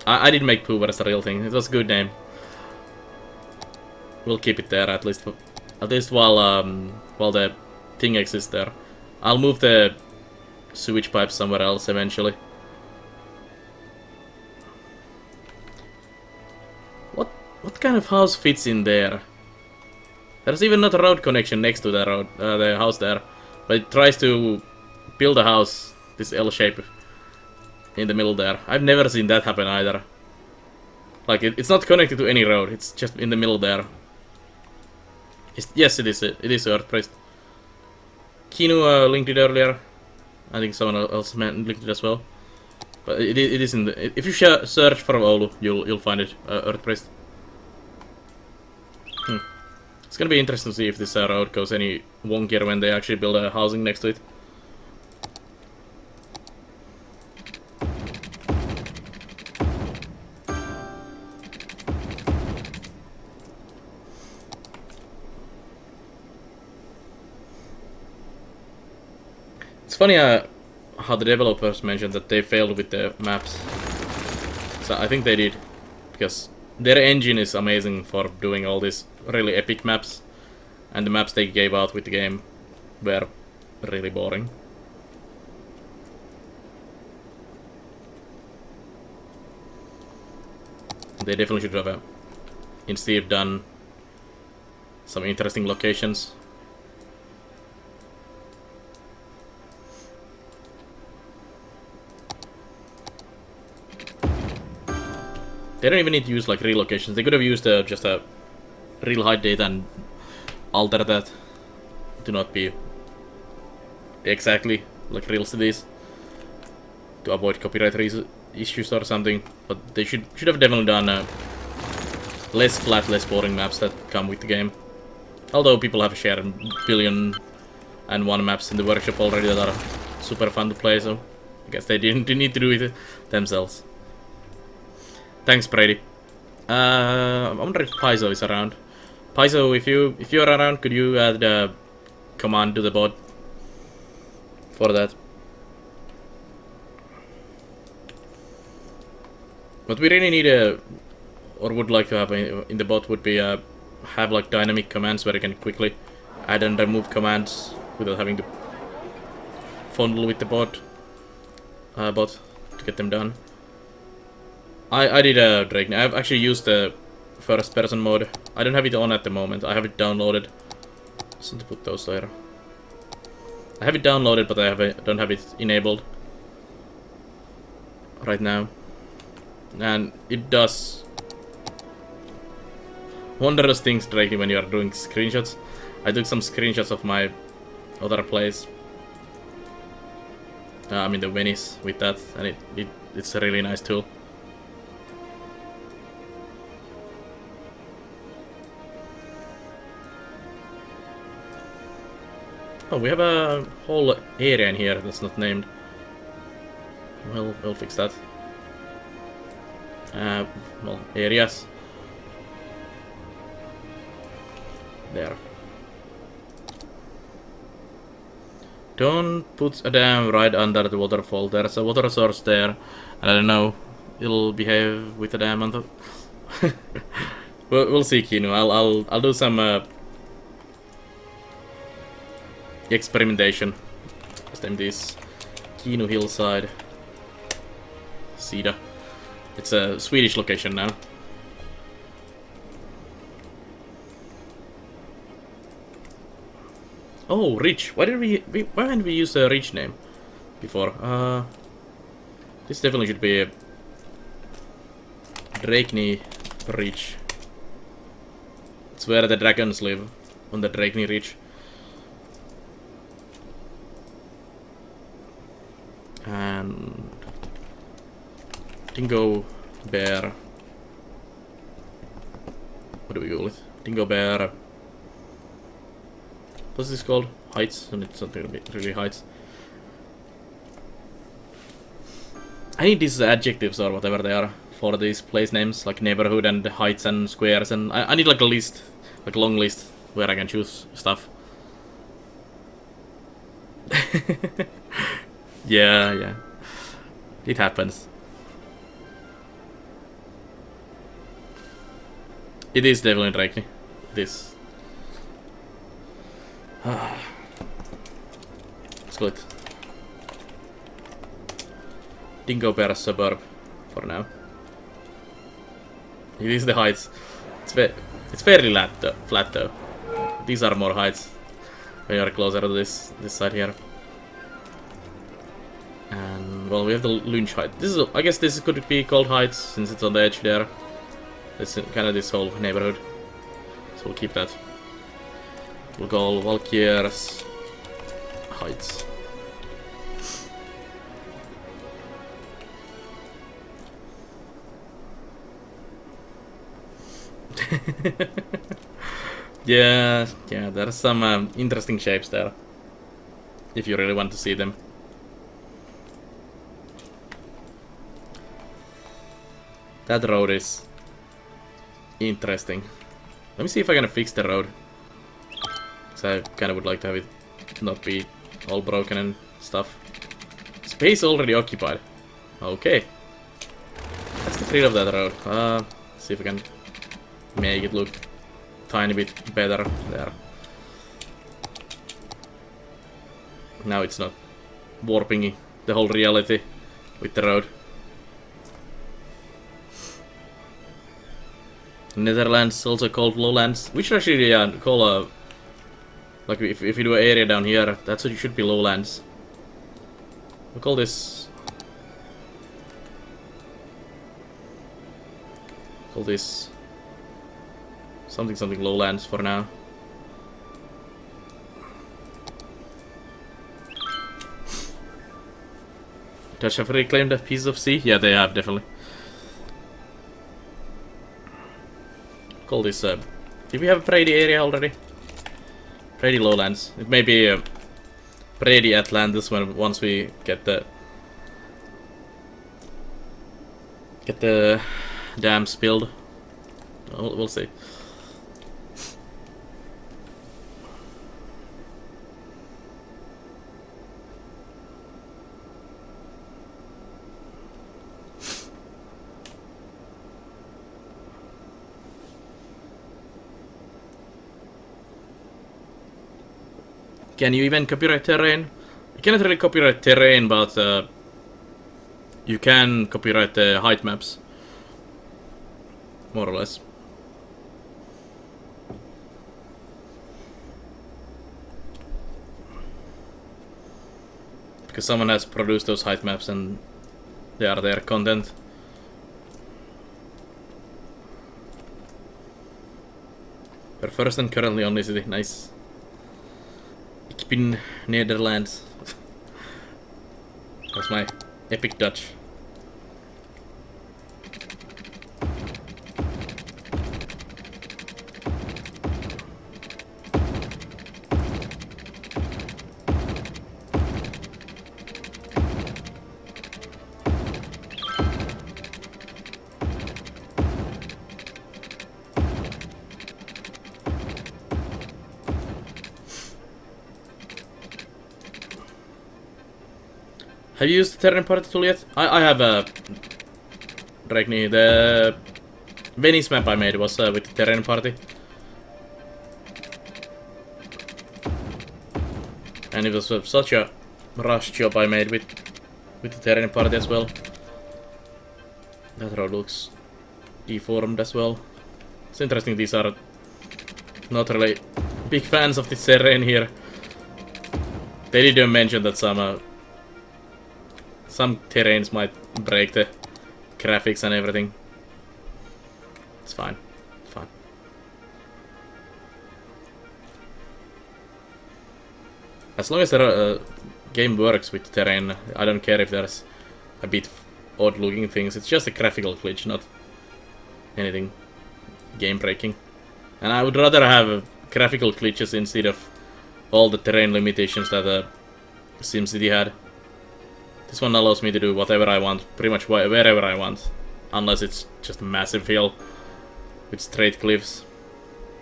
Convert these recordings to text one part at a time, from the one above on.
I did make Poover as a real thing. It was a good name. We'll keep it there at least while the thing exists there. I'll move the sewage pipes somewhere else eventually. What kind of house fits in there? There's even not a road connection next to the house there, but it tries to build a house, this L shape, in the middle there. I've never seen that happen either. Like, it's not connected to any road, it's just in the middle there. Yes, it is Earth Priest. Kinu linked it earlier. I think someone else linked it as well. But it is in the... If you search for Oulu, you'll find it, Earth Priest. It's gonna be interesting to see if this road goes any wonkier when they actually build a housing next to it. It's funny how the developers mentioned that they failed with the maps. So I think they did, because their engine is amazing for doing all these really epic maps, and the maps they gave out with the game were really boring. They definitely should have instead done some interesting locations. They don't even need to use like relocations. They could have used just a real height data and alter that to not be exactly like real cities to avoid copyright issues or something. But they should have definitely done less flat, less boring maps that come with the game. Although people have shared 1,000,001 maps in the workshop already that are super fun to play, so I guess they didn't need to do it themselves. Thanks, Brady. I wonder if Paizo is around. Paizo, if you're around, could you add a command to the bot for that? What we really need or would like to have in the bot would be have like dynamic commands where you can quickly add and remove commands without having to fondle with the bot to get them done. I did a Drake. I've actually used the first person mode. I don't have it on at the moment. I have it downloaded. Just need to put those there. I have it downloaded, but I don't have it enabled right now. And it does wondrous things directly when you are doing screenshots. I took some screenshots of my other plays. I mean the Venice with that, and it's a really nice tool. Oh, we have a whole area in here that's not named. We'll fix that. Well, areas. There. Don't put a dam right under the waterfall. There's a water source there, and I don't know. It'll behave with a dam on top. We'll see, Kino. I'll do some experimentation. Let's name this Kino Hillside. Sida. It's a Swedish location now. Oh, Rich. Why didn't we use a Rich name before? This definitely should be a Drakeny Ridge. It's where the dragons live, on the Drakeny Ridge. And Dingo Bear. What do we call it? Dingo Bear. What's this called? Heights? And it's something really heights. I need these adjectives or whatever they are for these place names, like neighborhood and heights and squares, and I need like a list, like a long list where I can choose stuff. Yeah, it happens. It is definitely Drakeny. It is. Split. Dingo Bear suburb for now. It is the heights. It's fairly flat though. These are more heights when you are closer to this side here. And well, we have the Lunch height. This is, I guess, this could be called heights since it's on the edge there. It's kind of this whole neighborhood, so we'll keep that. We'll call Valkyr's heights. yeah, there's some interesting shapes there, if you really want to see them. That road is interesting. Let me see if I can fix the road. Because I kind of would like to have it not be all broken and stuff. Space already occupied. Okay. Let's get rid of that road. See if I can make it look tiny bit better there. Now it's not warping the whole reality with the road. Netherlands, also called Lowlands, which actually call like if you do an area down here, that's what you should be Lowlands. We'll call this something Lowlands for now. Dutch have reclaimed a piece of sea? Yeah, they have definitely. Call this did we have a Brady area already? Brady Lowlands. It may be Brady Atlantis once we get the dams built. We'll see. Can you even copyright terrain? You cannot really copyright terrain, but you can copyright the height maps. More or less. Because someone has produced those height maps and they are their content. Your first and currently only city. Nice. Ik ben Netherlands. That's my epic Dutch. Have you used the terrain party tool yet? I have Drakeny. The Venice map I made was with the terrain party. And it was such a rush job I made with the terrain party as well. That road looks deformed as well. It's interesting these are not really big fans of the terrain here. They didn't mention that some terrains might break the graphics and everything. It's fine. It's fine. As long as the game works with terrain, I don't care if there's a bit odd looking things. It's just a graphical glitch, not anything game breaking. And I would rather have graphical glitches instead of all the terrain limitations that SimCity had. This one allows me to do whatever I want, pretty much wherever I want, unless it's just a massive hill with straight cliffs.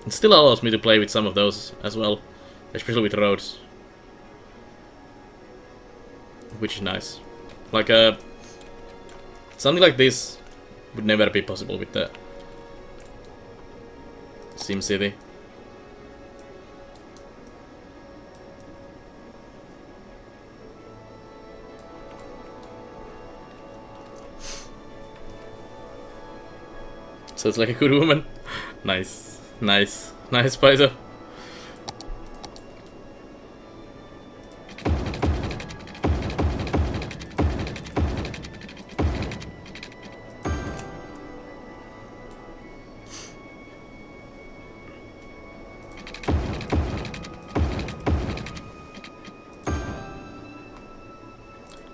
It still allows me to play with some of those as well, especially with roads, which is nice. Like something like this would never be possible with the SimCity. So it's like a good woman. Nice, nice, nice, Paizo.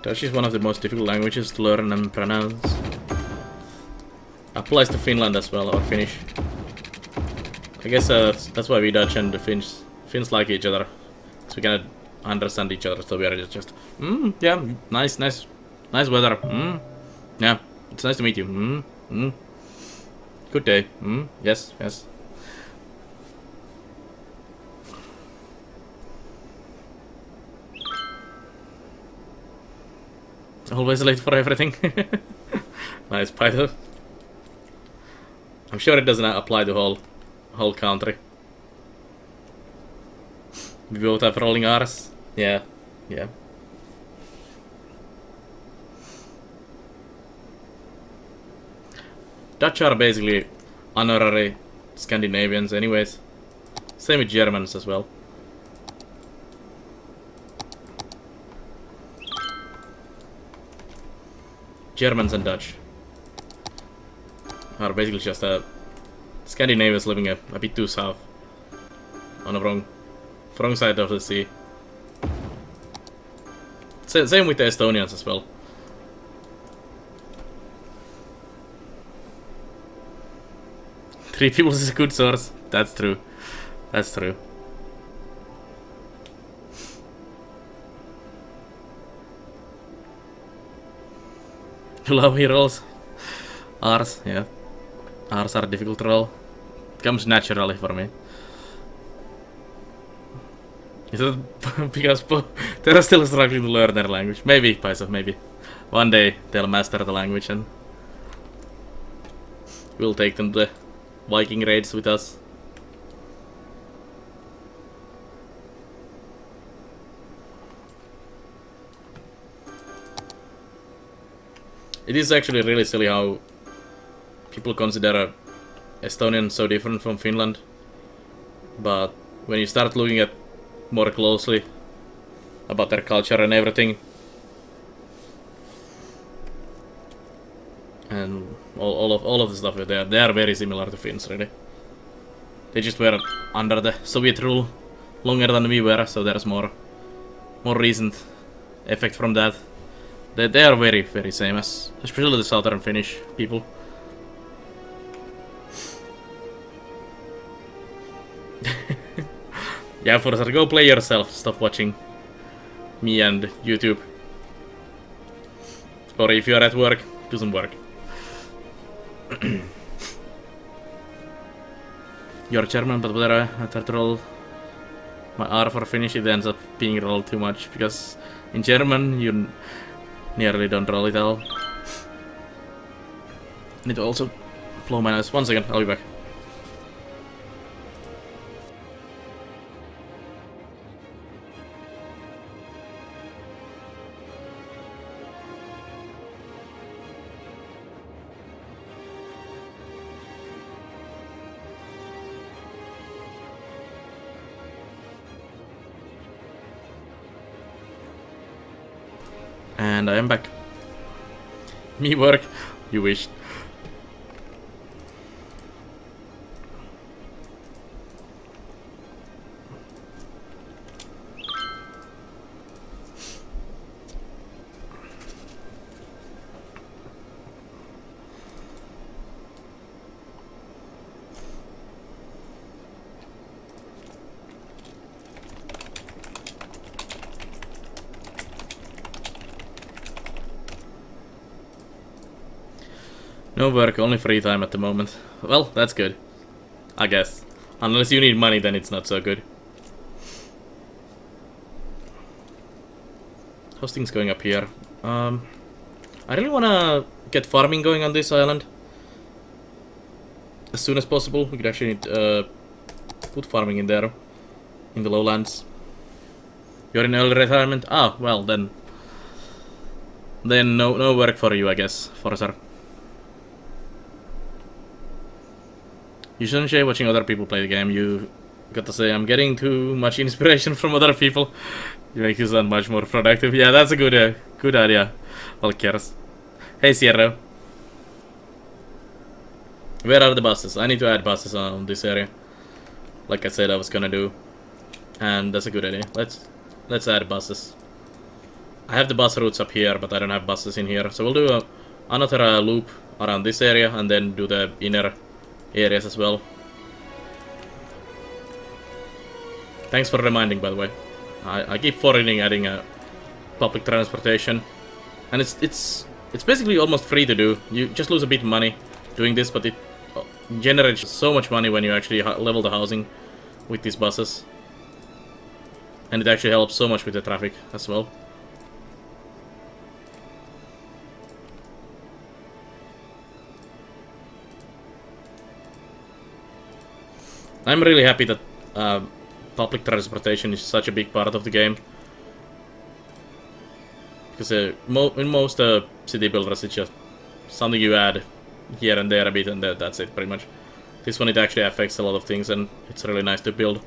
Dutch is one of the most difficult languages to learn and pronounce. Applies to Finland as well, or Finnish. I guess that's why we Dutch and the Finns like each other. So we cannot understand each other, so we are just yeah, nice weather. Yeah, it's nice to meet you. Good day. Yes. Always late for everything. Nice, Python. I'm sure it doesn't apply to whole country. We both have rolling R's. Yeah. Dutch are basically honorary Scandinavians anyways. Same with Germans as well. Germans and Dutch are basically just Scandinavians living a bit too south, on the wrong side of the sea. Same with the Estonians as well. Three people is a good source. That's true. That's true. Love heroes. R's, yeah. R's are difficult to roll. It comes naturally for me. Is it because they're still struggling to learn their language? Maybe, Paiso, maybe. One day they'll master the language and we'll take them to the Viking raids with us. It is actually really silly how people consider Estonian so different from Finland, but when you start looking at more closely about their culture and everything, and all of the stuff, they are very similar to Finns, really. They just were under the Soviet rule longer than we were, so there's more recent effect from that. They are very, very same, as especially the southern Finnish people. Yeah, Forza, go play yourself. Stop watching me and YouTube. Or if you're at work, do some work. You're German, but whether I try to roll my R for Finnish, it ends up being rolled too much, because in German you nearly don't roll it at all. I need to also blow my nose. 1 second, I'll be back. And I am back. Me work, you wish. No work, only free time at the moment. Well, that's good. I guess. Unless you need money, then it's not so good. How's things going up here? I really wanna get farming going on this island as soon as possible. We could actually need Put farming in there. In the lowlands. You're in early retirement? Ah, well then. Then no work for you, I guess, Forcer. You shouldn't share watching other people play the game. You got to say, I'm getting too much inspiration from other people. You make you sound much more productive. Yeah, that's a good idea. Valkyrs. Hey, Sierra. Where are the buses? I need to add buses on this area. Like I said I was gonna do. And that's a good idea. Let's add buses. I have the bus routes up here, but I don't have buses in here. So we'll do another loop around this area and then do the inner areas as well. Thanks for reminding, by the way. I keep forgetting adding public transportation, and it's basically almost free to do. You just lose a bit of money doing this, but it generates so much money when you actually level the housing with these buses, and it actually helps so much with the traffic as well. I'm really happy that public transportation is such a big part of the game. Because in most city builders, it's just something you add here and there a bit, and that's it, pretty much. This one, it actually affects a lot of things, and it's really nice to build.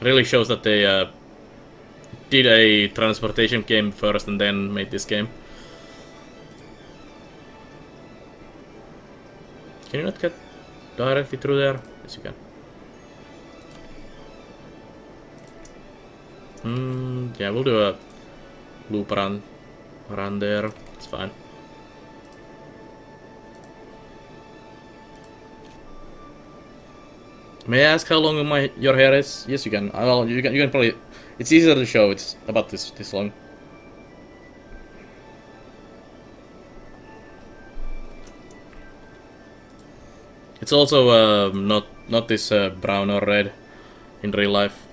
Really shows that they did a transportation game first and then made this game. Can you not get directly through there? Yes, you can. Yeah, we'll do a loop around there. It's fine. May I ask how long your hair is? Yes, you can. Well, you can probably. It's easier to show. It's about this long. It's also not this brown or red in real life.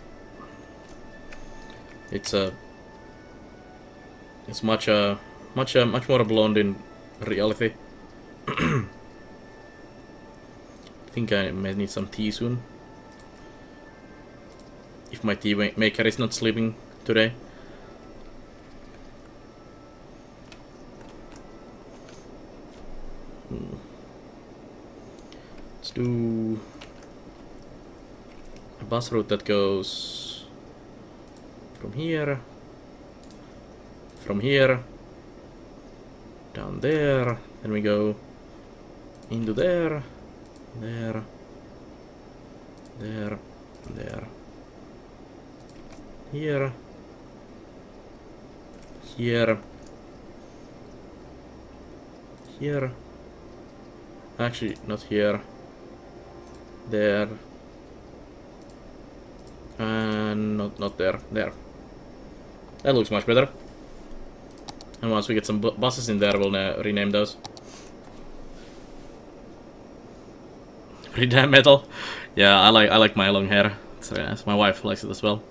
It's much more blonde in reality. I think I may need some tea soon. If my tea maker is not sleeping today. Let's do a bus route that goes from here, down there, then we go into there, there, here, here, actually not here, there, and not there. That looks much better. And once we get some buses in there, we'll rename those. Pretty damn metal. Yeah, I like my long hair. It's very nice. My wife likes it as well.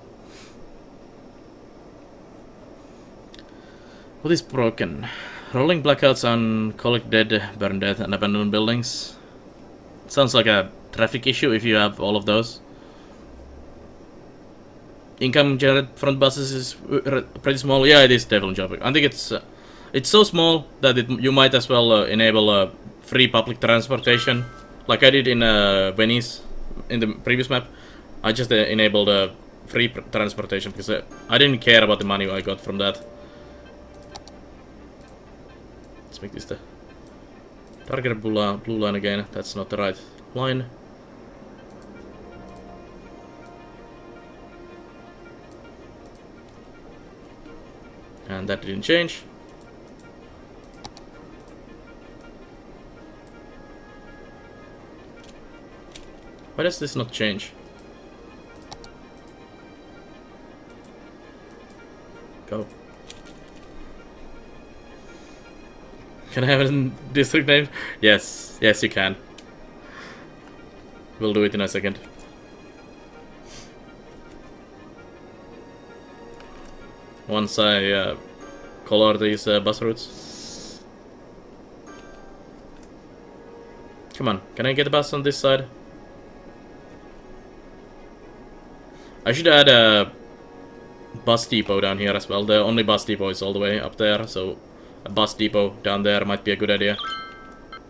What is broken? Rolling blackouts on collect dead, burn dead, and abandoned buildings. Sounds like a traffic issue if you have all of those. Income generated front buses is pretty small. Yeah, it is definitely jumping. I think it's so small that you might as well enable free public transportation, like I did in Venice in the previous map. I just enabled free transportation because I didn't care about the money I got from that. Let's make this the target blue line again. That's not the right line. And that didn't change. Why does this not change? Go. Can I have a district name? Yes, you can. We'll do it in a second. Once I color these bus routes. Come on, can I get a bus on this side? I should add a bus depot down here as well. The only bus depot is all the way up there, so a bus depot down there might be a good idea.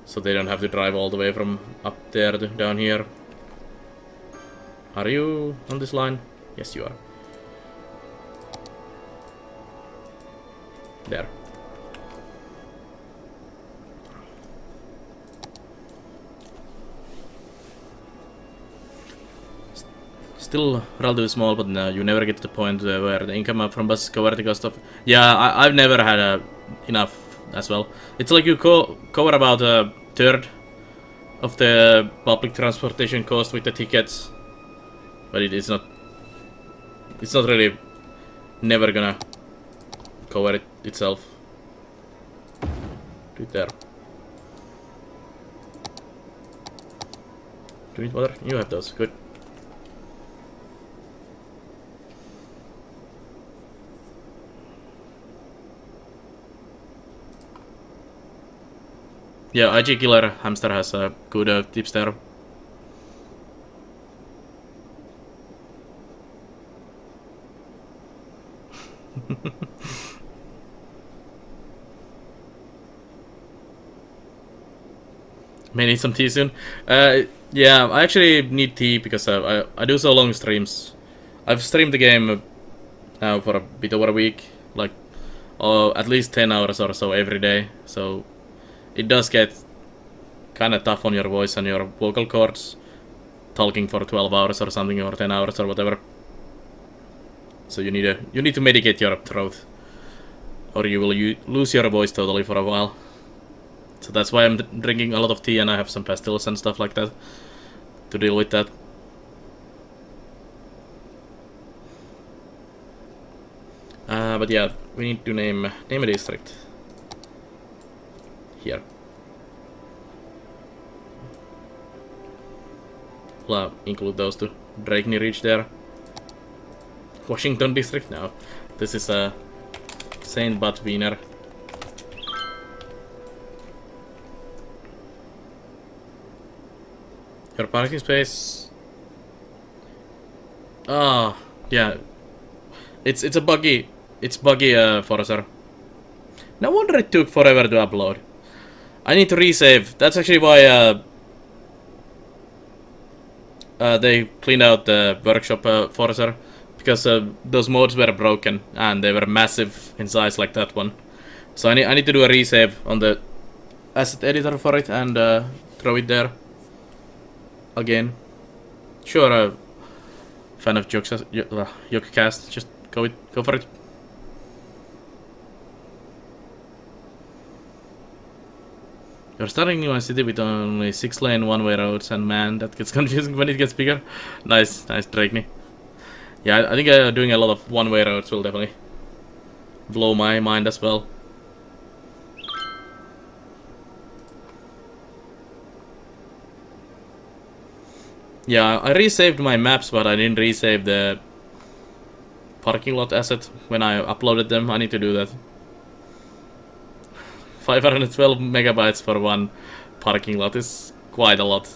So they don't have to drive all the way from up there to down here. Are you on this line? Yes, you are. There. Still relatively small, but you never get to the point where the income from buses cover the cost of... Yeah, I've never had enough as well. It's like you cover about a third of the public transportation cost with the tickets, but it's not really never gonna cover it itself. Do it there. Do it water? You have those, good. Yeah, IG Killer Hamster has good tips there. May need some tea soon. Yeah, I actually need tea because I do so long streams. I've streamed the game now for a bit over a week, like at least 10 hours or so every day. So it does get kind of tough on your voice and your vocal cords, talking for 12 hours or something, or 10 hours or whatever. So you need to medicate your throat, or you will lose your voice totally for a while. So that's why I'm drinking a lot of tea, and I have some pastilles and stuff like that to deal with that. But yeah, we need to name a district here. We'll include those two. Drakeney Ridge there. Washington District now. This is a Saint Bud Wiener. Your parking space. Ah, yeah. It's a buggy. It's buggy, Forcer. No wonder it took forever to upload. I need to resave. That's actually why they cleaned out the workshop Forcer, because those mods were broken and they were massive in size like that one. So I need to do a resave on the asset editor for it and throw it there again. Sure, fan of Jokecast, just go for it. You're starting in a city with only 6-lane one-way roads, and man, that gets confusing when it gets bigger. Nice, Drakeney. Yeah, I think doing a lot of one-way roads will definitely blow my mind as well. Yeah, I resaved my maps, but I didn't resave the parking lot asset when I uploaded them. I need to do that. 512 megabytes for one parking lot is quite a lot.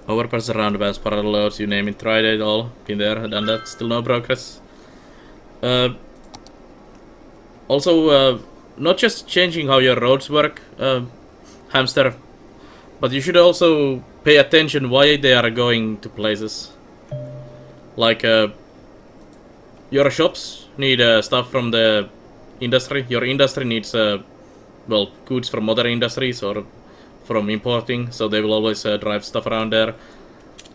Overpass, roundabouts, parallel roads, you name it, tried it all. Been there, done that, still no progress. Also, not just changing how your roads work, Hamster, but you should also pay attention why they are going to places. Like, your shops need stuff from the industry. Your industry needs, well, goods from other industries or from importing, so they will always drive stuff around there.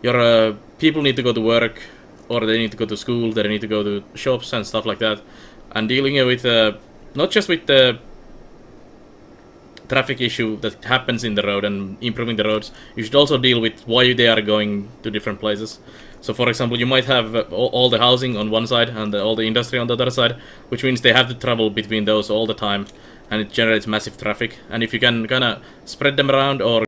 Your people need to go to work, or they need to go to school, they need to go to shops and stuff like that. And dealing with, not just with the traffic issue that happens in the road and improving the roads, you should also deal with why they are going to different places. So for example, you might have all the housing on one side and all the industry on the other side, which means they have to travel between those all the time, and it generates massive traffic. And if you can kind of spread them around or